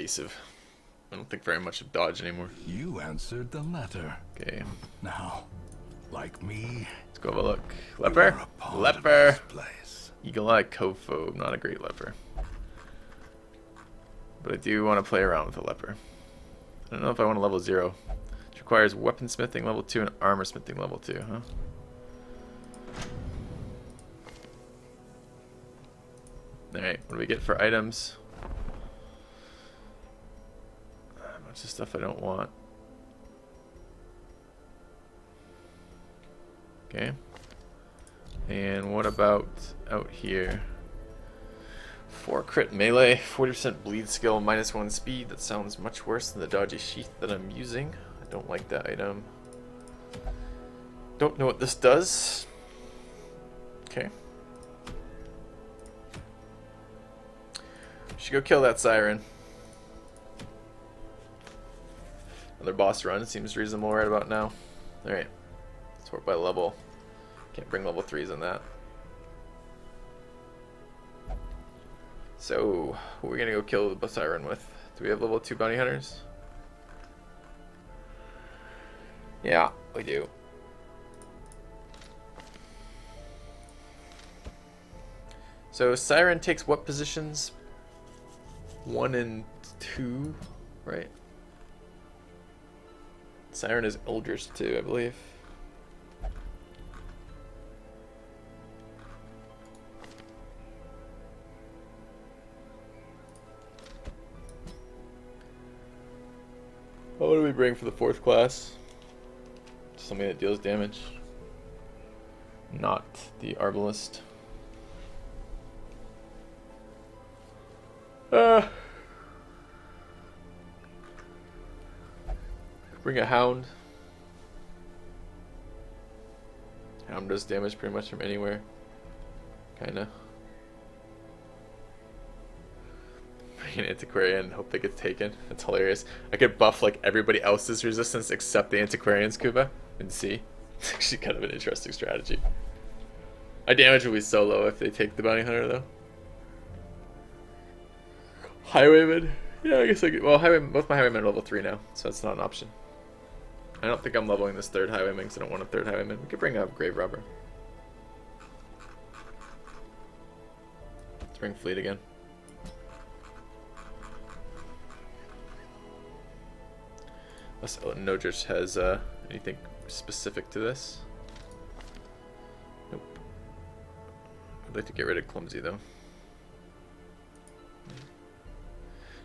evasive. I don't think very much of dodge anymore. You answered the letter. Okay. Now, like me, Let's go have a look. Leper? Leper! Eagle Eye Copho. Not a great leper. But I do want to play around with a leper. I don't know if I want to level 0. It requires weaponsmithing level 2 and armor smithing level 2, huh? Alright, what do we get for items? A bunch of stuff I don't want. Okay. And what about out here? 4 crit melee, 40% bleed skill, -1 speed. That sounds much worse than the dodgy sheath that I'm using. I don't like that item. Don't know what this does. Okay. Should go kill that siren. Another boss run seems reasonable right about now. Alright. Sort by level. Can't bring level 3s on that. So, who are we gonna go kill the siren with? Do we have level 2 bounty hunters? Yeah, we do. So, siren takes what positions? 1 and 2, right? Siren is Eldritch 2, I believe. What do we bring for the 4th class? Something that deals damage. Not the Arbalist. Bring a Hound. Hound does damage pretty much from anywhere. Kinda. Bring an Antiquarian and hope they get taken. That's hilarious. I could buff like everybody else's resistance except the Antiquarian's Kuba and see. It's actually kind of an interesting strategy. My damage will be so low if they take the Bounty Hunter though. Highwayman? Yeah, I guess I could. Well, both my Highwaymen are level 3 now, so that's not an option. I don't think I'm leveling this 3rd Highwayman because I don't want a 3rd Highwayman. We could bring up Grave Robber. Let's bring Fleet again. Unless Nodrich has anything specific to this. Nope. I'd like to get rid of Clumsy though.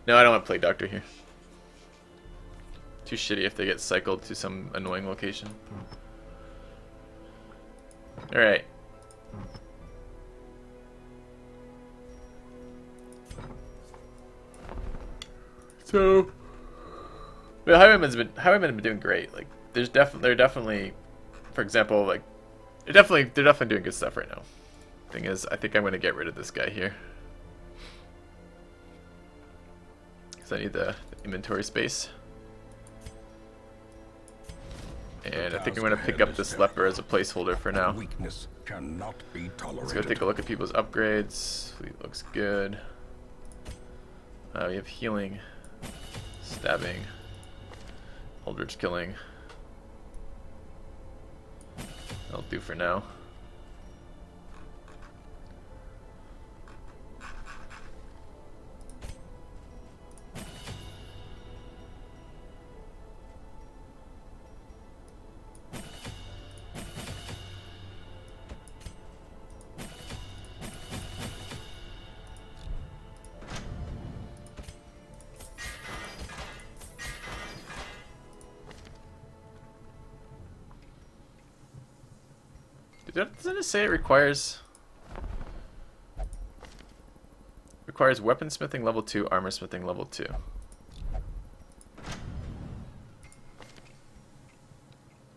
No, I don't want to play Doctor here. Too shitty if they get cycled to some annoying location. Alright. So the Highwaymen have been doing great. Like they're definitely, for example, like they're definitely doing good stuff right now. Thing is, I think I'm gonna get rid of this guy here. I need the inventory space. And I think I'm going to pick up this leper as a placeholder for now. Weakness cannot be tolerated. Let's go take a look at people's upgrades. Fleet looks good. We have healing, stabbing, Eldritch killing. That'll do for now. Doesn't it say it requires weaponsmithing level 2, armor smithing level 2?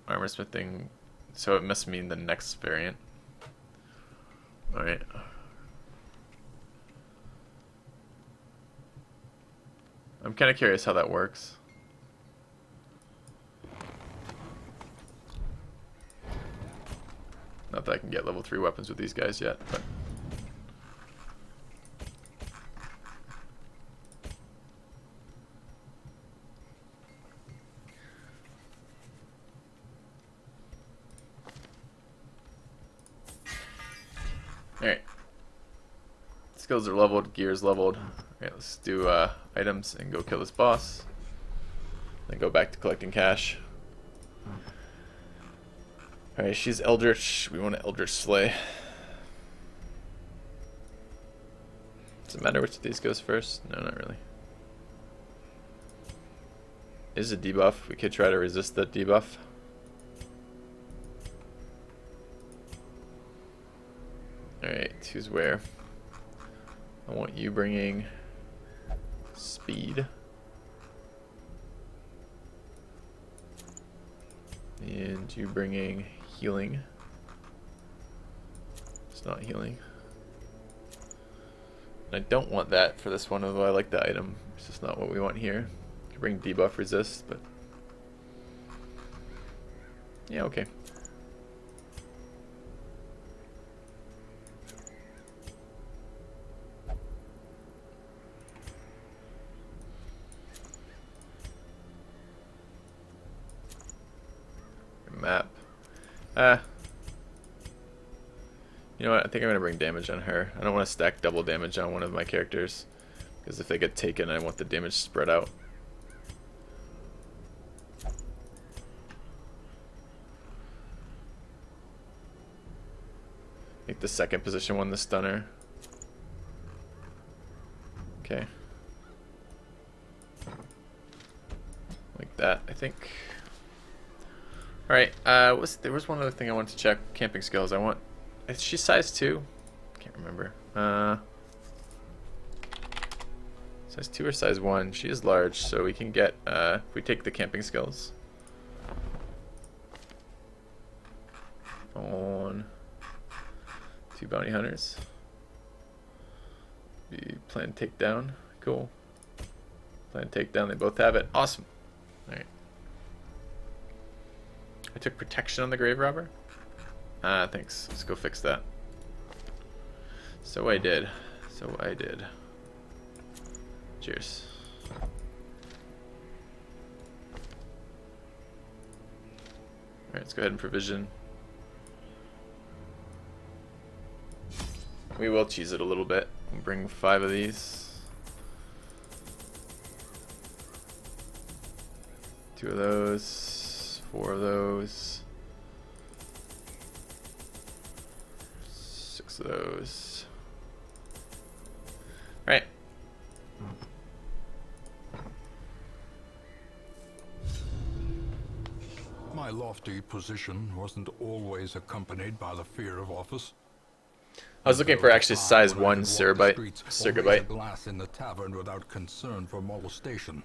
Armor smithing, so it must mean the next variant. Alright. I'm kind of curious how that works. Not that I can get level 3 weapons with these guys yet, but... Alright. Skills are leveled, gears leveled. Alright, let's do items and go kill this boss. Then go back to collecting cash. Alright, she's Eldritch. We want to Eldritch Slay. Does it matter which of these goes first? No, not really. Is a debuff. We could try to resist that debuff. Alright, who's where? I want you bringing speed. And you bringing healing. It's not healing. I don't want that for this one, although I like the item. It's just not what we want here. You bring debuff resist, but yeah, okay. Map. You know what? I think I'm gonna bring damage on her. I don't want to stack double damage on one of my characters, because if they get taken, I want the damage spread out. I think the second position won the stunner. Okay. Like that, I think. Alright, there was one other thing I wanted to check. Camping skills. Is she size 2? Can't remember. Size 2 or size 1? She is large, so we can get, if we take the camping skills on 2 bounty hunters. We plan takedown. Cool. Plan takedown, they both have it. Awesome. Alright. I took protection on the grave robber. Thanks. Let's go fix that. So I did. Cheers. Alright, let's go ahead and provision. We will cheese it a little bit. We'll bring 5 of these. 2 of those. 4 of those. 6 of those. Right. My lofty position wasn't always accompanied by the fear of office. I was looking for actually size 1 Circubyte. Glass in the tavern without concern for molestation.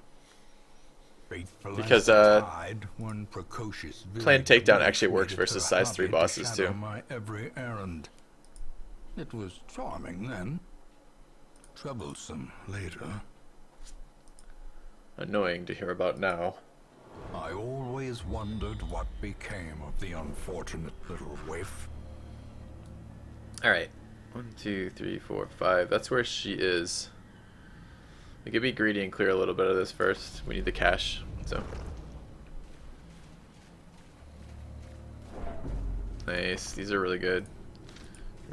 Because Plan Takedown actually works versus size 3 bosses too. My every errand. It was charming then, troublesome later. Annoying to hear about now. I always wondered what became of the unfortunate little waif. Alright. 1, 2, 3, 4, 5. That's where she is. We could be greedy and clear a little bit of this first. We need the cash, so. Nice. These are really good.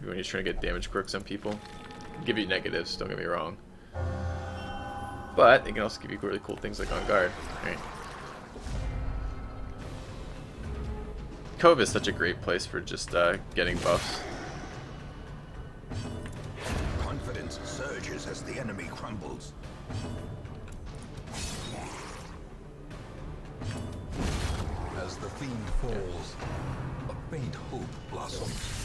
When you're trying to get damage quirks on people. Give you negatives, don't get me wrong. But they can also give you really cool things like on guard. Alright. Cove is such a great place for just getting buffs. Confidence surges as the enemy crumbles. As the fiend falls, a faint hope blossoms.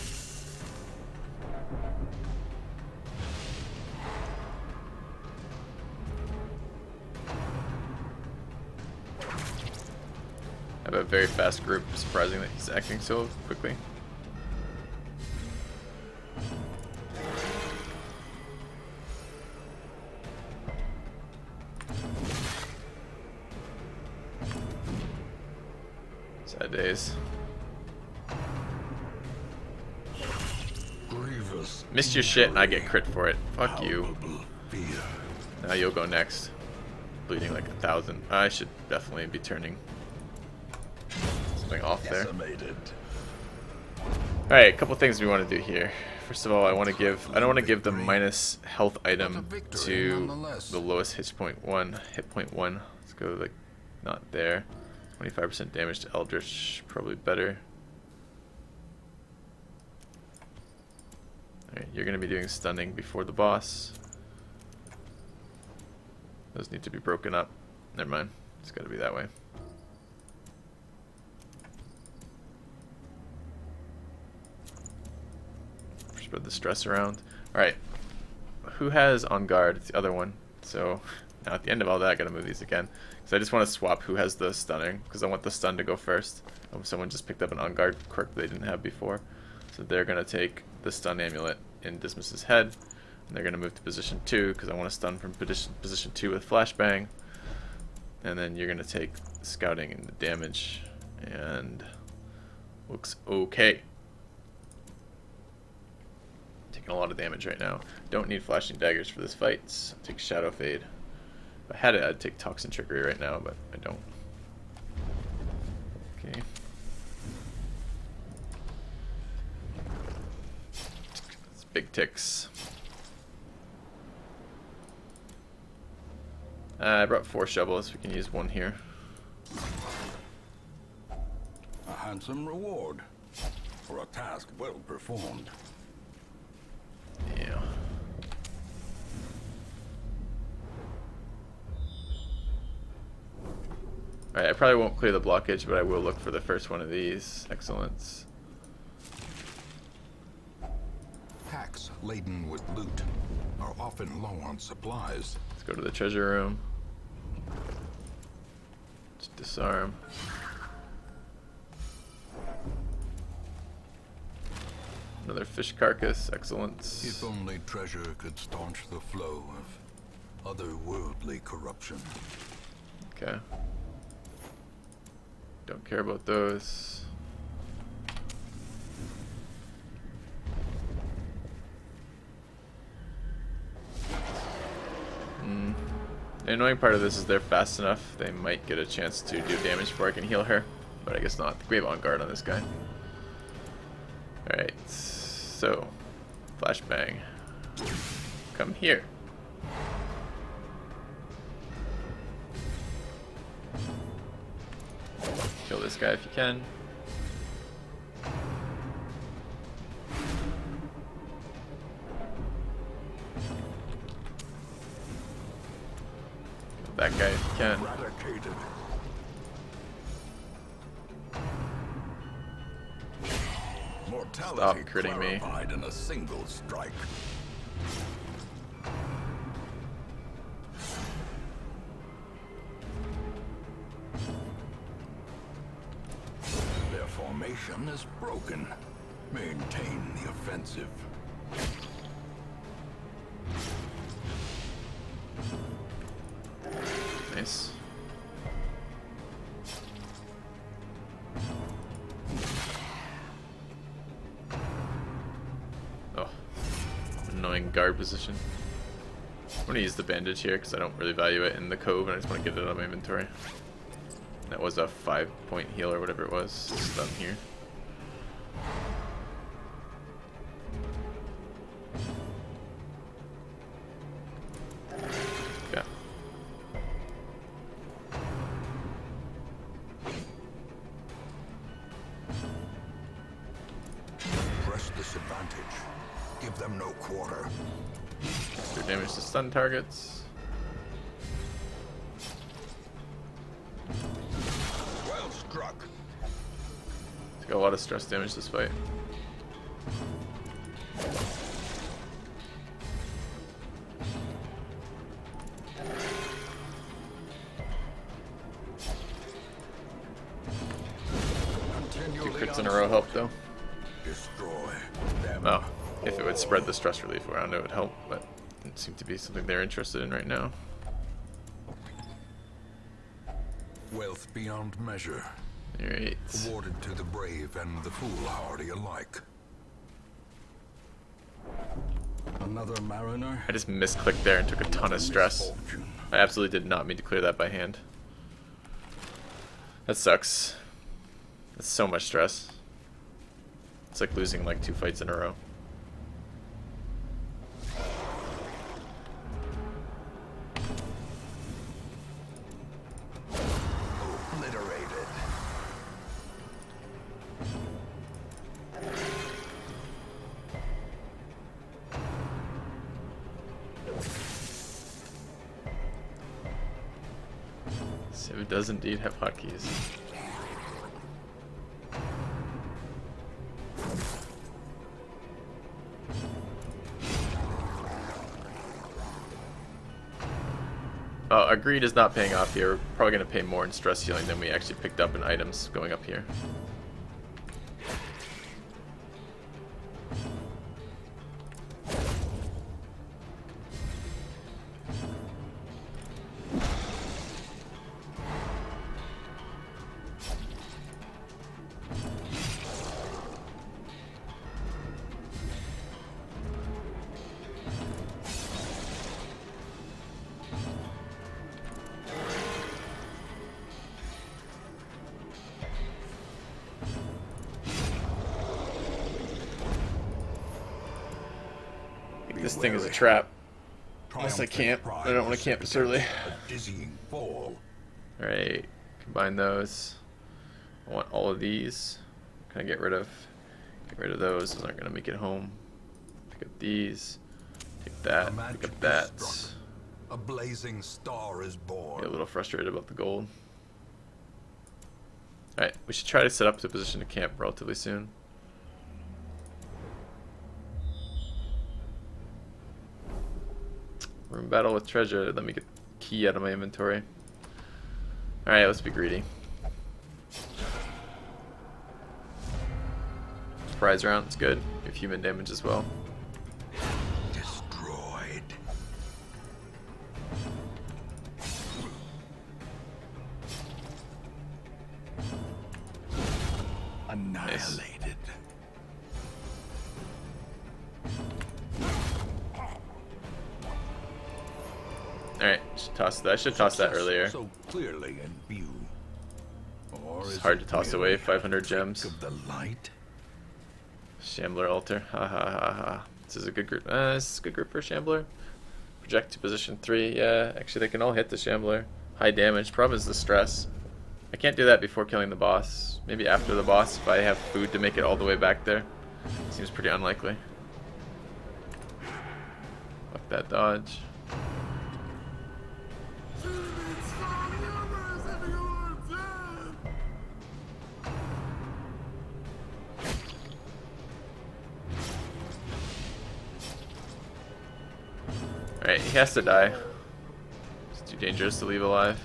I have a very fast group, surprising that he's acting so quickly. Sad days. Grievous. Missed your shit and I get crit for it. Fuck you. Fear. Now you'll go next. Bleeding like 1,000. I should definitely be turning something off there. Alright, a couple things we want to do here. First of all, I don't want to give the minus health item to the lowest hit point one. Let's go like not there. 25% damage to Eldritch, probably better. Alright, you're gonna be doing stunning before the boss. Those need to be broken up. Never mind. It's gotta be that way. Spread the stress around. Alright. Who has on guard? It's the other one. So now at the end of all that, I gotta move these again. Because I just want to swap who has the stunning. Because I want the stun to go first. Someone just picked up an on guard quirk they didn't have before. So they're gonna take the stun amulet in Dismas's head. And they're gonna move to position 2 because I want to stun from position 2 with flashbang. And then you're gonna take scouting and the damage. And looks okay. Taking a lot of damage right now. Don't need flashing daggers for this fight. So I'll take Shadow Fade. If I had it, I'd take Toxin Trickery right now, but I don't. Okay. It's big ticks. I brought 4 shovels. We can use 1 here. A handsome reward for a task well performed. Yeah. Alright, I probably won't clear the blockage, but I will look for the first one of these. Excellence. Packs laden with loot are often low on supplies. Let's go to the treasure room. Just disarm. Another fish carcass. Excellence. If only treasure could staunch the flow of otherworldly corruption. Okay. Don't care about those. The annoying part of this is they're fast enough. They might get a chance to do damage before I can heal her. But I guess not. We have on guard on this guy. Alright. So. Flashbang. Come here. Kill this guy if you can. Kill that guy if you can. Eradicated. Mortality Stop critting me. clarified in a single strike. Their formation is broken. Maintain the offensive. Nice. Oh. Annoying guard position. I'm going to use the bandage here because I don't really value it in the cove and I just want to get it out of my inventory. That was a 5-point heal or whatever it was. Stun here. Yeah. Press this advantage. Give them no quarter. Do damage to stun targets. Well struck. Took a lot of stress damage this fight. Two crits in a row help though. Destroy them. Oh, if it would spread the stress relief around, it would help, but it didn't seem to be something they're interested in right now. Wealth beyond measure. Alright. Awarded to the brave and the foolhardy alike. Another mariner. I just misclicked there and took a ton of stress. Misfortune. I absolutely did not mean to clear that by hand. That sucks. That's so much stress. It's like losing like 2 fights in a row. Civ does indeed have hotkeys. Our greed is not paying off here. We're probably going to pay more in stress healing than we actually picked up in items going up here. This thing is a trap. Unless I camp. I don't want to camp this early. Alright, combine those. I want all of these. Can I get rid of those? Those aren't going to make it home. Pick up these. Take that. Pick up that. A blazing star is born. Get a little frustrated about the gold. Alright, we should try to set up to position to camp relatively soon. Room battle with treasure. Let me get the key out of my inventory. Alright, let's be greedy. Surprise round, it's good. We have human damage as well. Destroyed. Annihilated. Alright, should toss that. I should toss that earlier. So clearly in view. Or It's is hard it to toss merely away. 500 a trick gems. of the light? Shambler altar. Ha ha ha ha. This is a good group. This is a good group for Shambler. Project to position 3. Yeah, actually they can all hit the Shambler. High damage. Problem is the stress. I can't do that before killing the boss. Maybe after the boss if I have food to make it all the way back there. Seems pretty unlikely. Fuck that dodge. Alright, he has to die. It's too dangerous to leave alive.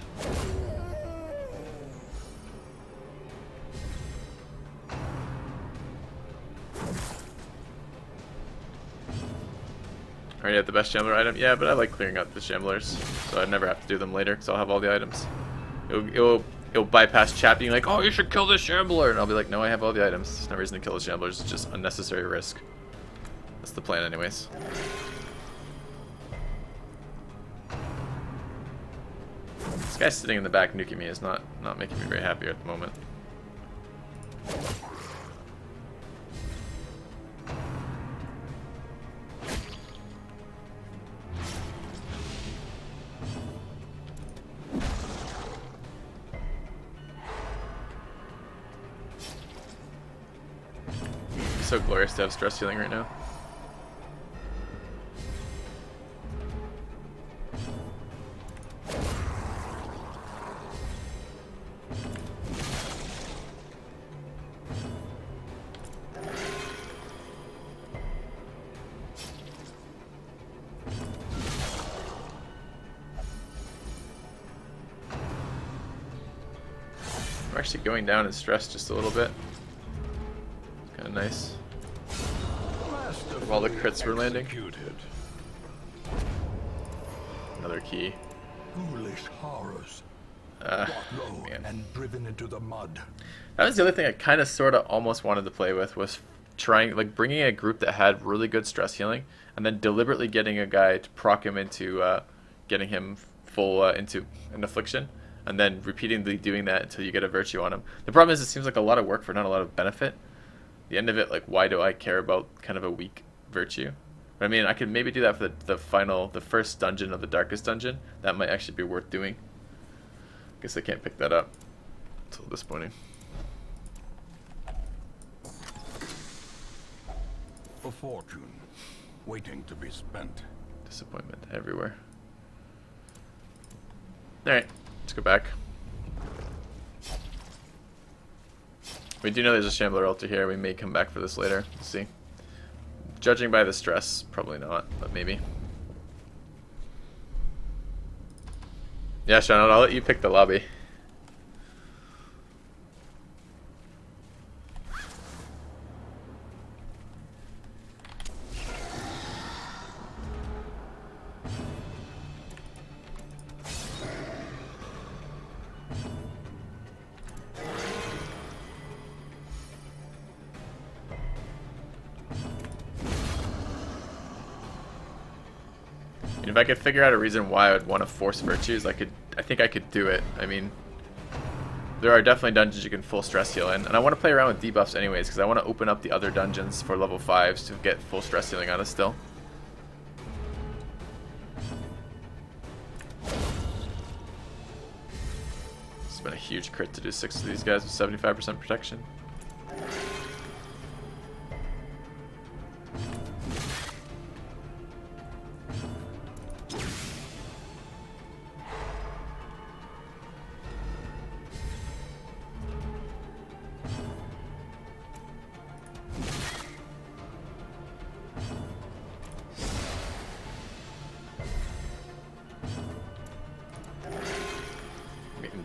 Already have the best Shambler item? Yeah, but I like clearing out the Shamblers, so I never have to do them later because I'll have all the items. It'll bypass chat being like, oh, you should kill this Shambler, and I'll be like, no, I have all the items. There's no reason to kill the Shamblers, it's just unnecessary risk. That's the plan anyways. This guy sitting in the back nuking me is not making me very happy at the moment. It's so glorious to have stress healing right now. We're actually going down in stress just a little bit. Kind of nice. Of all the crits we're landing. Another key. Foolish horrors. Man. And driven into the mud. That was the other thing I kind of sort of almost wanted to play with, was trying, like, bringing a group that had really good stress healing and then deliberately getting a guy to proc him into getting him full into an affliction, and then repeatedly doing that until you get a virtue on him. The problem is it seems like a lot of work for not a lot of benefit. The end of it, like, why do I care about kind of a weak virtue? But I mean, I could maybe do that for the first dungeon of the darkest dungeon. That might actually be worth doing. Guess I can't pick that up. It's a little disappointing. A fortune waiting to be spent. Disappointment everywhere. Alright, let's go back. We do know there's a Shambler altar here. We may come back for this later. We'll see. Judging by the stress, probably not, but maybe. Yeah, Sean, I'll let you pick the lobby. And if I could figure out a reason why I would want to force virtues, I think I could do it. I mean, there are definitely dungeons you can full stress heal in, and I want to play around with debuffs anyways, because I want to open up the other dungeons for level 5s to get full stress healing on us still. It's been a huge crit to do 6 of these guys with 75% protection.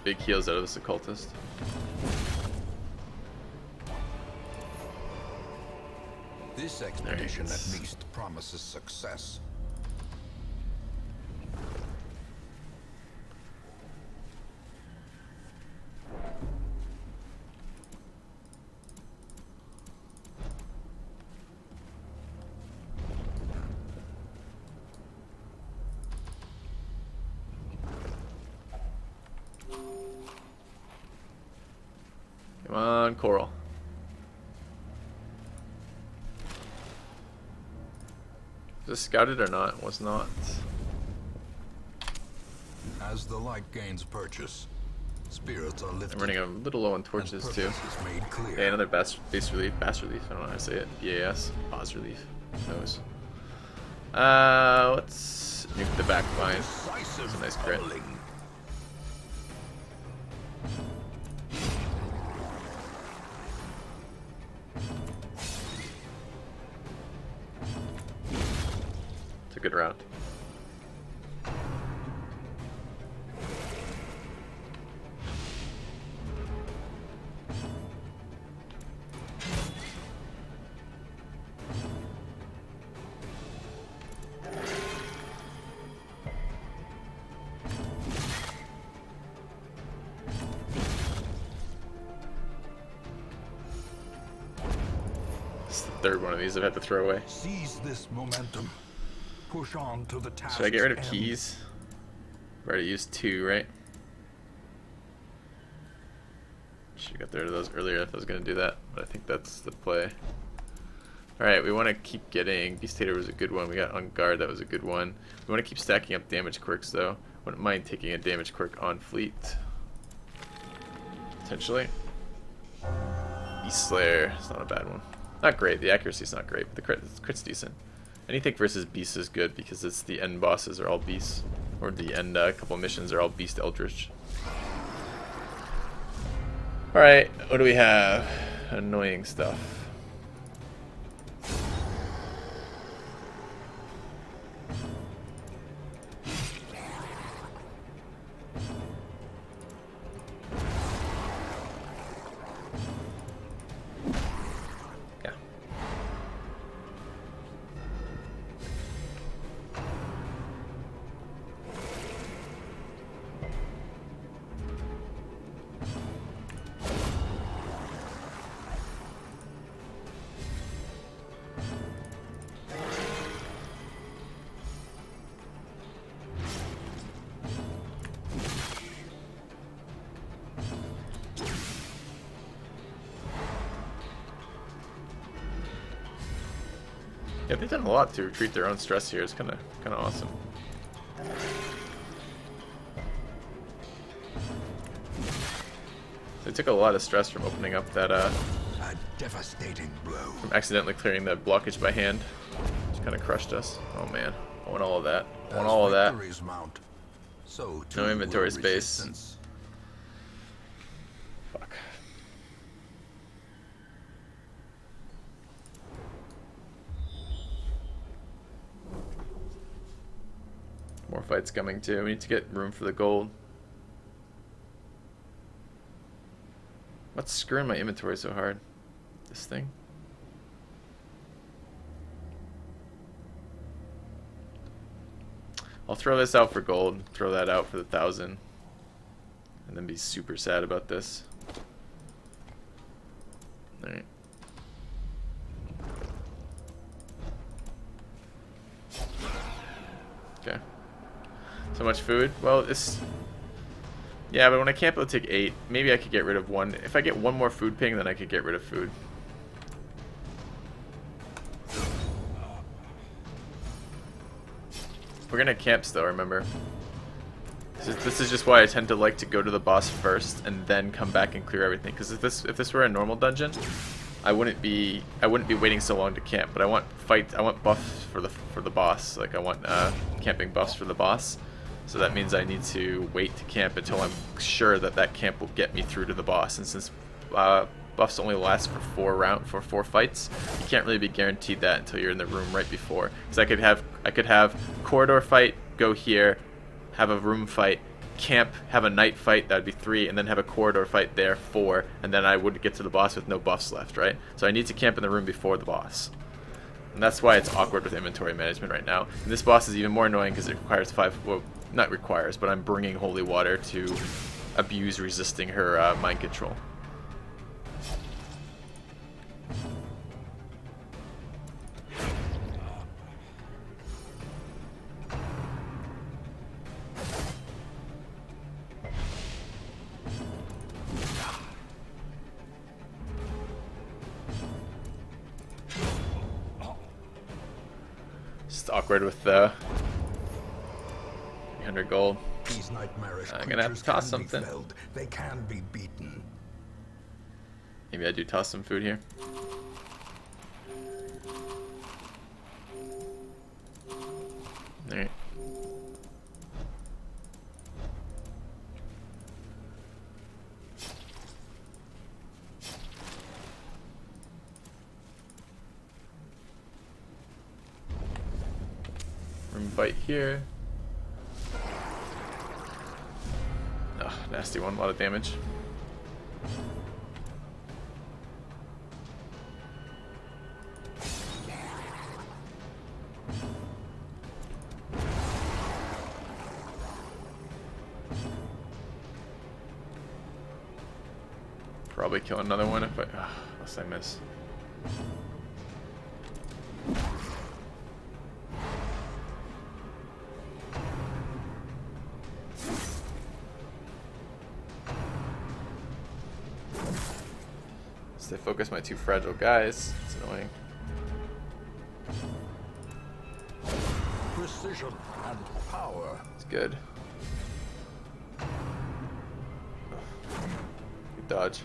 Big heals out of this occultist. This expedition at least promises success. Come on, Coral. Is this scouted or not? It was not. As the light gains purchase, spirits are lifted. I'm running a little low on torches too. Okay, another base relief. Bass relief. I don't know how to say it. BAS. Bas relief. Who knows? Let's nuke the back line. It's a nice crit. It's a good round. This is the third one of these I've had to throw away. Seize this momentum. Push on to the task. Should I get rid of keys? I've already used 2, right? Should have got rid of those earlier if I was going to do that, but I think that's the play. Alright, we want to keep getting... Beast Hater was a good one. We got On Guard, that was a good one. We want to keep stacking up damage quirks, though. Wouldn't mind taking a damage quirk on Fleet. Potentially. Beast Slayer, it's not a bad one. Not great, the accuracy's not great, but the crit's decent. Anything versus beasts is good because it's the end bosses are all beasts, or the end couple missions are all beast eldritch. All right, what do we have? Annoying stuff. Yeah, they've done a lot to retreat their own stress here. It's kind of awesome. They took a lot of stress from opening up that a devastating blow. From accidentally clearing that blockage by hand. Which kind of crushed us. Oh man, I want all of that. I want all of that. Mount, so no inventory space. Fuck. fights coming too. We need to get room for the gold. What's screwing my inventory so hard? This thing? I'll throw this out for gold, throw that out for the 1,000, and then be super sad about this. Alright. Okay. So much food? Well, this... Yeah, but when I camp, it'll take 8. Maybe I could get rid of 1. If I get 1 more food ping, then I could get rid of food. We're gonna camp still, remember? This is just why I tend to like to go to the boss first and then come back and clear everything. Because if this were a normal dungeon, I wouldn't be waiting so long to camp. But I want buffs for the boss. Like I want camping buffs for the boss. So that means I need to wait to camp until I'm sure that camp will get me through to the boss. And since buffs only last for 4 fights, you can't really be guaranteed that until you're in the room right before. Because I could have corridor fight, go here, have a room fight, camp, have a night fight, that would be 3, and then have a corridor fight there, 4, and then I would get to the boss with no buffs left, right? So I need to camp in the room before the boss. And that's why it's awkward with inventory management right now. And this boss is even more annoying because it requires 5, well, not requires, but I'm bringing holy water to abuse resisting her mind control. Just awkward with the 300 gold. These nightmarish I'm gonna have to toss something. They can be beaten. Maybe I do toss some food here. Alright. Room fight here. Oh, nasty one, a lot of damage. Probably kill another one if unless I miss. They focus my 2 fragile guys. It's annoying. Precision and power. It's good. Good dodge.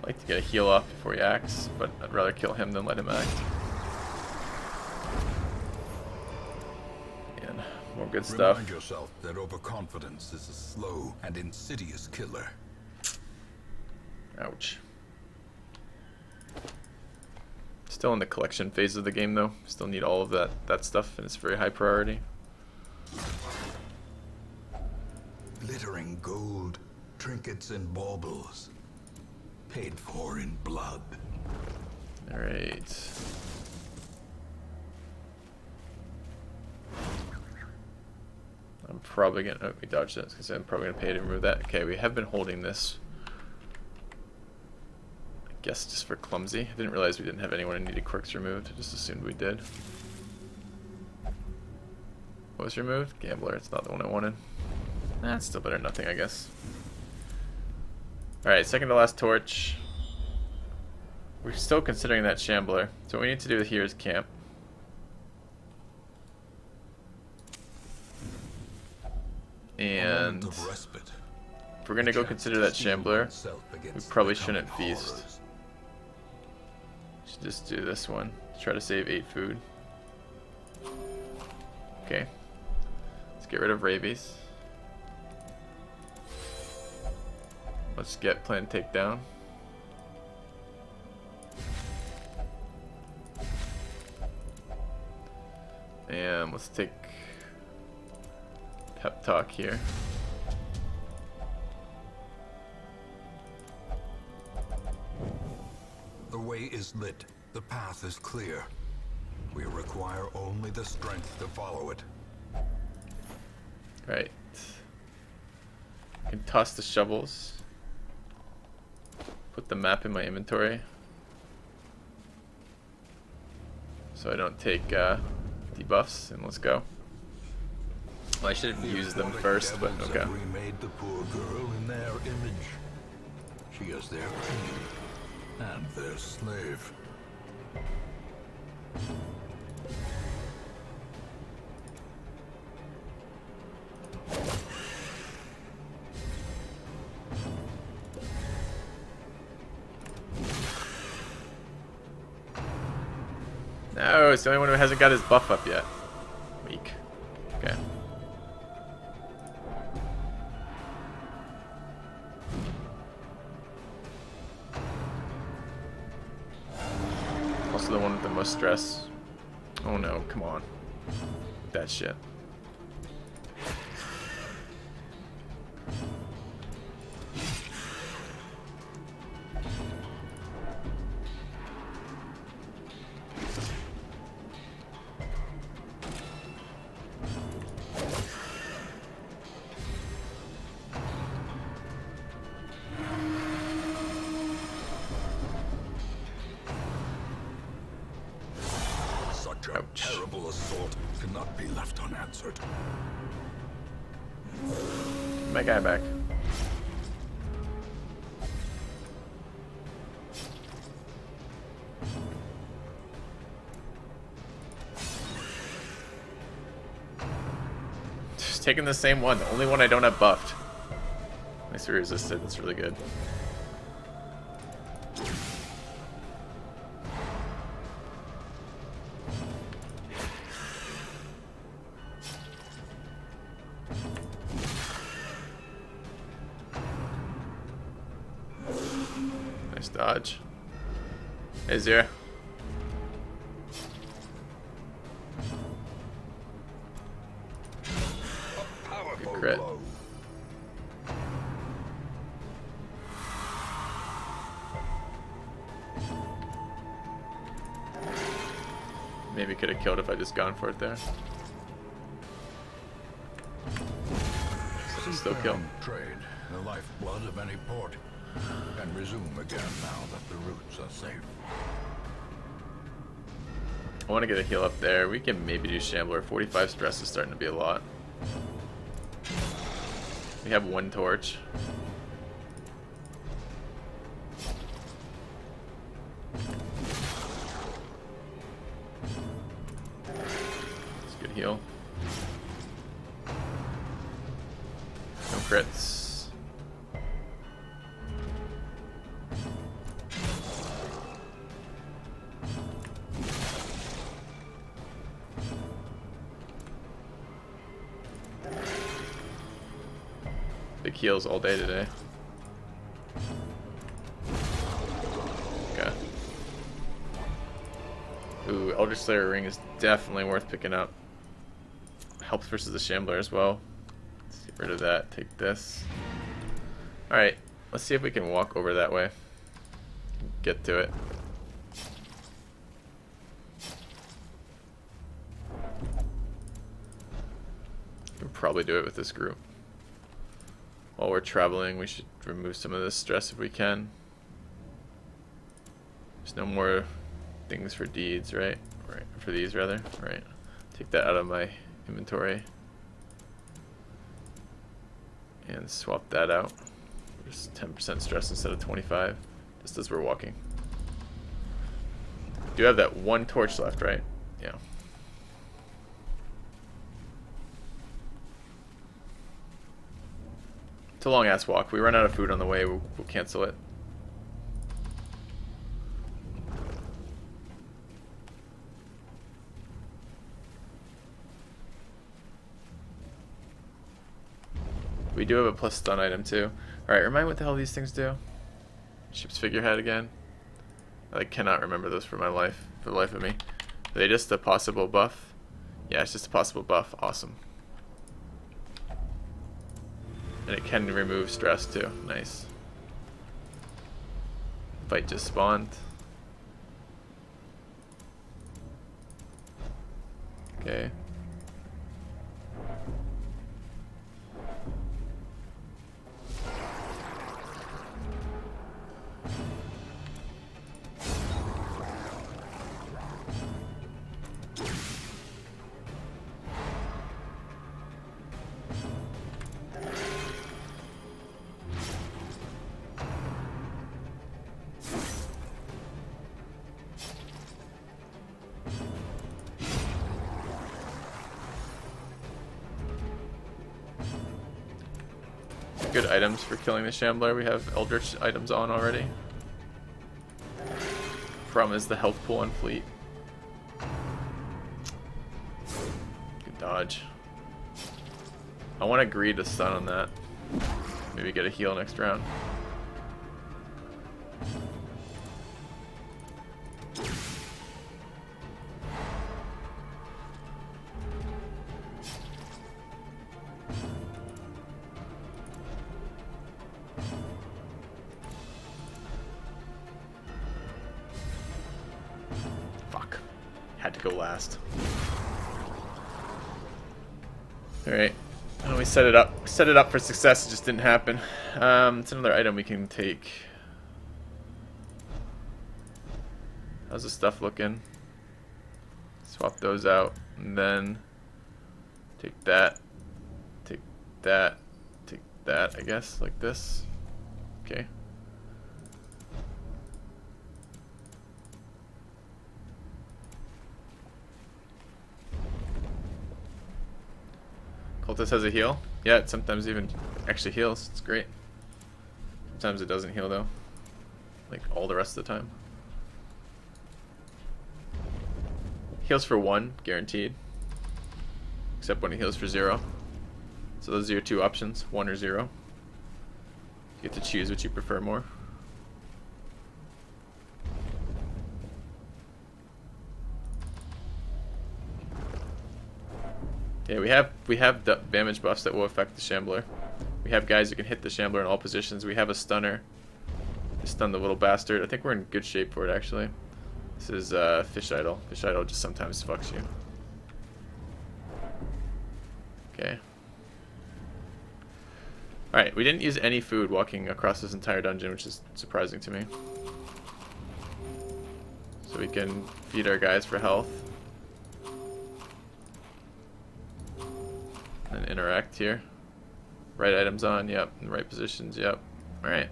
I like to get a heal off before he acts, but I'd rather kill him than let him act. And more good stuff. Remind yourself that overconfidence is a slow and insidious killer. Ouch. Still in the collection phase of the game though. Still need all of that stuff, and it's very high priority. Glittering gold, trinkets and baubles. Paid for in blood. Alright. I'm probably gonna... Oh, we dodged it because I'm probably gonna pay to remove that. Okay, we have been holding this. I guess just for clumsy. I didn't realize we didn't have anyone who needed quirks removed. I just assumed we did. What was removed? Gambler. It's not the one I wanted. Nah, it's still better than nothing, I guess. Alright, second to last torch. We're still considering that shambler. So what we need to do here is camp. A And moment of respite. If we're gonna go consider that Shambler, we probably shouldn't feast. Should just do this one. Try to save 8 food. Okay. Let's get rid of rabies. Let's get plan takedown. And let's take pep talk here. The way is lit. The path is clear. We require only the strength to follow it. Right. I can toss the shovels. Put the map in my inventory. So I don't take debuffs, and let's go. Well, I should have used them first, but okay. Remade the poor girl in their image. She is their queen and their slave. No, it's the only one who hasn't got his buff up yet. Weak. Okay. Also the one with the most stress. Oh no, come on. That shit. Such a terrible assault cannot be left unanswered. My guy back. Just taking the same one, the only one I don't have buffed. Nice we resisted, that's really good. Nice dodge. Hey, Zero. Good crit. Maybe could have killed if I just gone for it there. Still kill. Trade, the lifeblood of any port, and resume again now that the routes are safe. I want to get a heal up there. We can maybe do Shambler. 45 stress is starting to be a lot. We have 1 torch. It's a good heal. No crits. Big heals all day today. Okay. Ooh, Elder Slayer ring is definitely worth picking up. Helps versus the Shambler as well. Let's get rid of that. Take this. Alright, let's see if we can walk over that way. Get to it. Can probably do it with this group. While we're traveling, we should remove some of this stress if we can. There's no more things for deeds, right? Right, for these rather. Right. Take that out of my inventory. And swap that out. Just 10% stress instead of 25. Just as we're walking. Do have that 1 torch left, right? Yeah. It's a long ass walk. If we run out of food on the way, we'll cancel it. We do have a plus stun item too. Alright, remind me what the hell these things do. Ship's figurehead again. I cannot remember those for my life, for the life of me. Are they just a possible buff? Yeah, it's just a possible buff. Awesome. And it can remove stress too. Nice. Fight just spawned. Okay. Good items for killing the Shambler. We have Eldritch items on already. From is the health pool on fleet. Good dodge. I want to greed a stun on that. Maybe get a heal next round. Had to go last. Alright. Oh, we set it up. Set it up for success, it just didn't happen. It's another item we can take. How's the stuff looking? Swap those out. And then take that. Take that. Take that, I guess, like this. Okay. Cultist has a heal. Yeah, it sometimes even actually heals. It's great. Sometimes it doesn't heal though. Like all the rest of the time. Heals for 1, guaranteed. Except when it heals for 0. So those are your two options, 1 or 0. You get to choose what you prefer more. Yeah, we have damage buffs that will affect the Shambler. We have guys who can hit the Shambler in all positions. We have a stunner. Stun the little bastard. I think we're in good shape for it actually. This is Fish Idol. Fish Idol just sometimes fucks you. Okay. Alright, we didn't use any food walking across this entire dungeon, which is surprising to me. So we can feed our guys for health. And interact here. Right items on, yep. In the right positions, yep. Alright.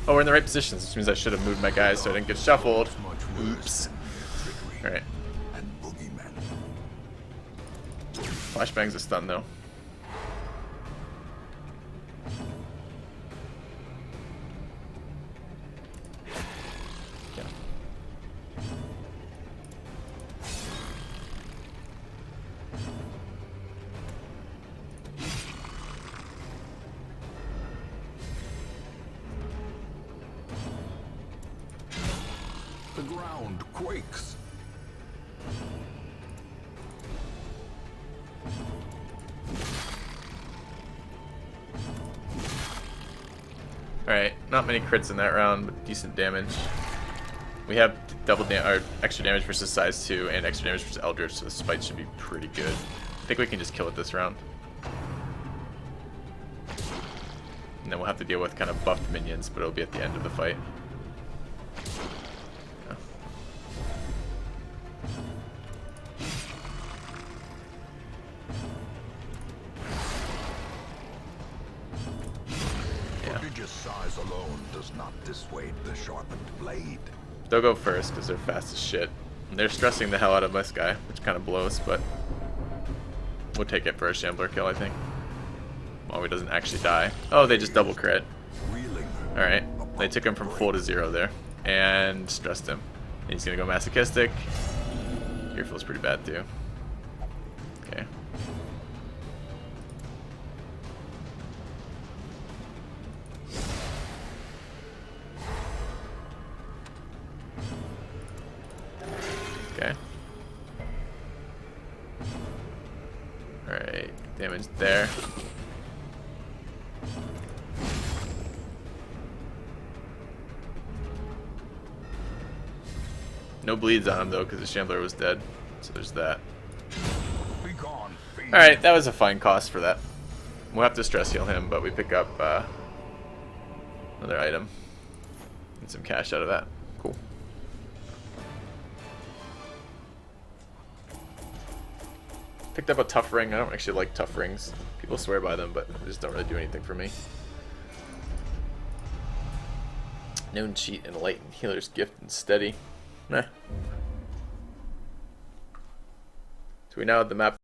Oh, we're in the right positions, which means I should have moved my guys so I didn't get shuffled. Oops. Alright. Flashbang's a stun though. The ground quakes. Alright, not many crits in that round, but decent damage. We have or extra damage versus size 2 and extra damage versus Eldritch, so the spite should be pretty good. I think we can just kill it this round. And then we'll have to deal with kind of buffed minions, but it'll be at the end of the fight. Prodigious size alone does not dissuade the sharpened blade. They'll go first because they're fast as shit. And they're stressing the hell out of this guy, which kind of blows, but we'll take it for a Shambler kill, I think. Oh, he doesn't actually die. Oh, they just double crit. Reeling. Alright. They took him from full to 0 there. And stressed him. And he's gonna go masochistic. Here feels pretty bad too. Okay. Okay. Alright. Damage there. No bleeds on him though, because the Shambler was dead. So there's that. Be gone, fiend. Alright, that was a fine cost for that. We'll have to stress heal him, but we pick up another item. And some cash out of that. Cool. Picked up a tough ring. I don't actually like tough rings. People swear by them, but they just don't really do anything for me. Known cheat and light and healer's gift and steady. Nah. So we now have the map